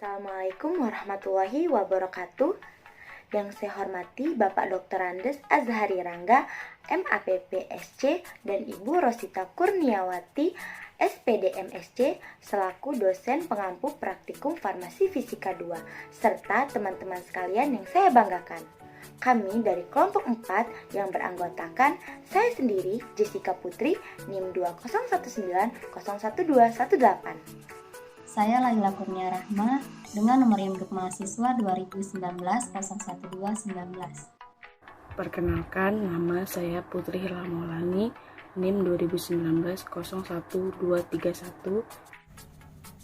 Assalamualaikum warahmatullahi wabarakatuh. Yang saya hormati Bapak Dr. Andes Azhari Rangga, MAPP SC, dan Ibu Rosita Kurniawati, SPD MSc, selaku dosen pengampu praktikum farmasi fisika 2, serta teman-teman sekalian yang saya banggakan. Kami dari kelompok 4 yang beranggotakan saya sendiri, Jessica Putri, NIM 201901218. Saya Laila Kurnia Rahma dengan nomor induk mahasiswa 2019-01219. Perkenalkan, nama saya Putri Hilal Maulani, NIM 2019-01231.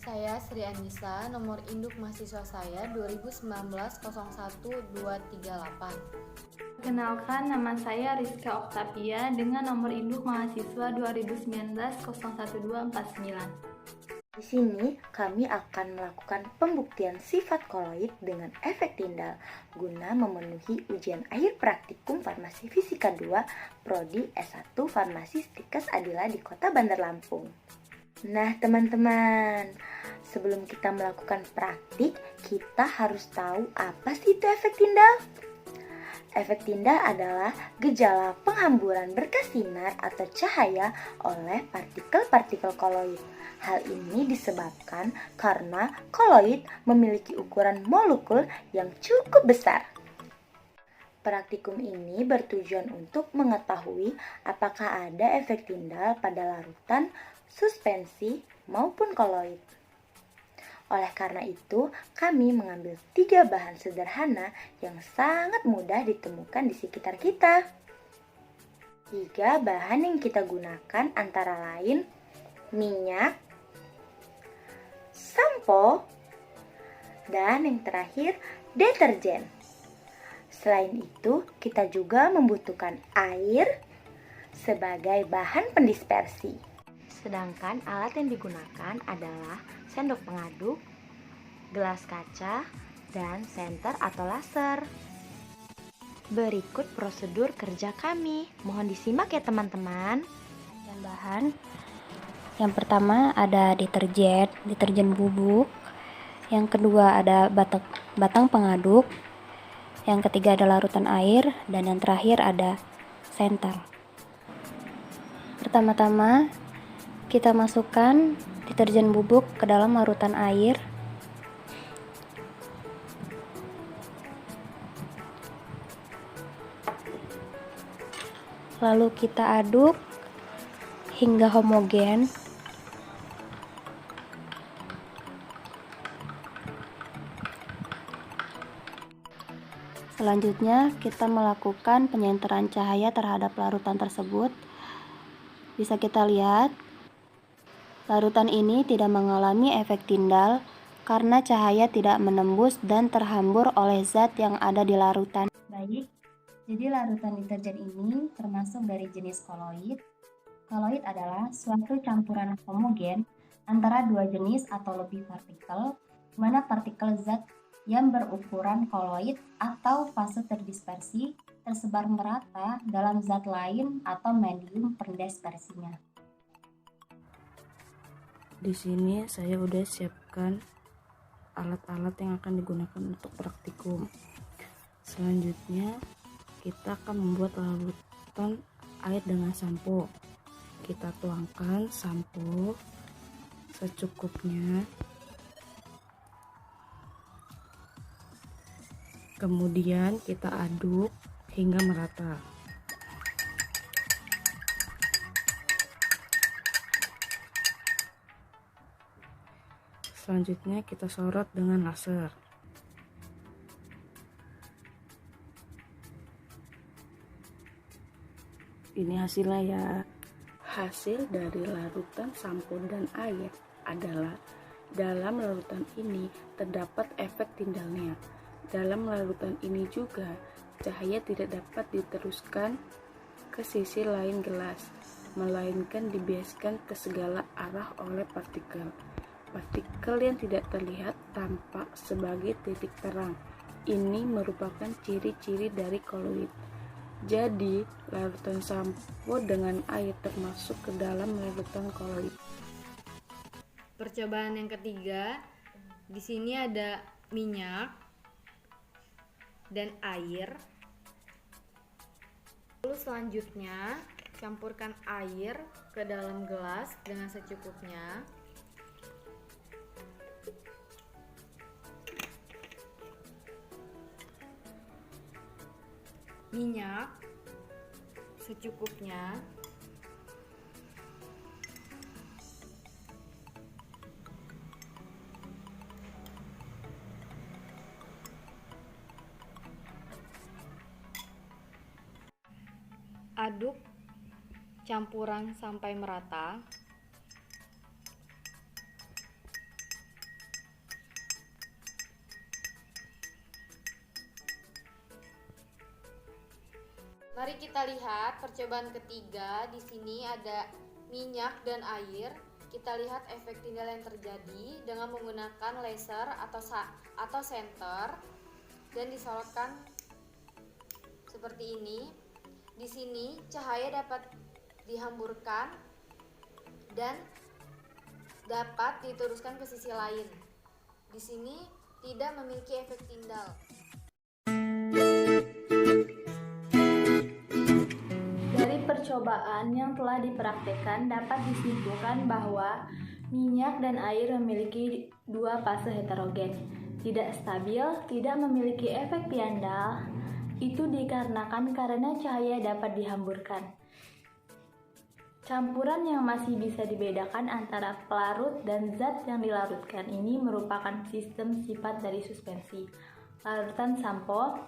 Saya Sri Anissa, nomor induk mahasiswa saya 2019-01238. Perkenalkan, nama saya Rizka Oktavia dengan nomor induk mahasiswa 2019-01249. Di sini kami akan melakukan pembuktian sifat koloid dengan efek Tyndall guna memenuhi ujian akhir praktikum farmasi fisika 2 prodi S1 Farmasi Stikes Adila di Kota Bandar Lampung. Nah teman-teman, sebelum kita melakukan praktik, kita harus tahu apa sih itu efek Tyndall? Efek Tyndall adalah gejala penghamburan berkas sinar atau cahaya oleh partikel-partikel koloid. Hal ini disebabkan karena koloid memiliki ukuran molekul yang cukup besar. Praktikum ini bertujuan untuk mengetahui apakah ada efek Tyndall pada larutan, suspensi, maupun koloid. Oleh karena itu, kami mengambil 3 bahan sederhana yang sangat mudah ditemukan di sekitar kita. 3 bahan yang kita gunakan antara lain minyak, sampo, dan yang terakhir deterjen. Selain itu, kita juga membutuhkan air sebagai bahan pendispersi. Sedangkan alat yang digunakan adalah sendok pengaduk, gelas kaca, dan senter atau laser. Berikut prosedur kerja kami. Mohon disimak ya teman-teman. Dan bahan yang pertama ada deterjen bubuk. Yang kedua ada batang pengaduk. Yang ketiga ada larutan air. Dan yang terakhir ada senter. Pertama-tama kita masukkan deterjen bubuk ke dalam larutan air. Lalu kita aduk hingga homogen. Selanjutnya kita melakukan penyenteran cahaya terhadap larutan tersebut. Bisa kita lihat larutan ini tidak mengalami efek Tyndall karena cahaya tidak menembus dan terhambur oleh zat yang ada di larutan. Baik, jadi larutan deterjen ini termasuk dari jenis koloid. Koloid adalah suatu campuran homogen antara 2 jenis atau lebih partikel, di mana partikel zat yang berukuran koloid atau fase terdispersi tersebar merata dalam zat lain atau medium pendispersinya. Di sini saya udah siapkan alat-alat yang akan digunakan untuk praktikum. Selanjutnya kita akan membuat larutan air dengan sampo. Kita tuangkan sampo secukupnya. Kemudian kita aduk hingga merata. Selanjutnya kita sorot dengan laser. Ini hasilnya ya. Hasil dari larutan sampo dan air adalah dalam larutan ini terdapat efek Tyndallnya. Dalam larutan ini juga cahaya tidak dapat diteruskan ke sisi lain gelas, melainkan dibiaskan ke segala arah oleh partikel. Partikel yang tidak terlihat tampak sebagai titik terang. Ini merupakan ciri-ciri dari koloid. Jadi, larutan sampo dengan air termasuk ke dalam larutan koloid. Percobaan yang ketiga, Di sini ada minyak dan air. Lalu selanjutnya campurkan air ke dalam gelas dengan secukupnya. Minyak secukupnya. Aduk campuran sampai merata. Mari kita lihat percobaan ketiga. Di sini ada minyak dan air. Kita lihat efek tindal yang terjadi dengan menggunakan laser atau senter dan disorotkan seperti ini. Di sini cahaya dapat dihamburkan dan dapat diteruskan ke sisi lain. Di sini tidak memiliki efek tindal. Dari percobaan yang telah dipraktikkan dapat disimpulkan bahwa minyak dan air memiliki dua fase heterogen, tidak stabil, tidak memiliki efek tindal. Itu dikarenakan karena cahaya dapat dihamburkan. Campuran yang masih bisa dibedakan antara pelarut dan zat yang dilarutkan ini merupakan sistem sifat dari suspensi. Larutan sampo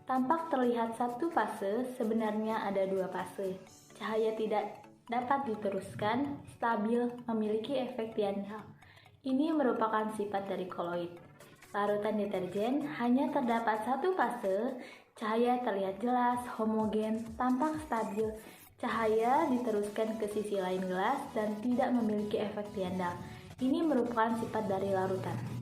tampak terlihat satu fase, sebenarnya ada dua fase. Cahaya tidak dapat diteruskan, stabil, memiliki efek tindal. Ini merupakan sifat dari koloid. Larutan deterjen hanya terdapat satu fase, cahaya terlihat jelas, homogen, tampak stabil. Cahaya diteruskan ke sisi lain gelas dan tidak memiliki efek tindal. Ini merupakan sifat dari larutan.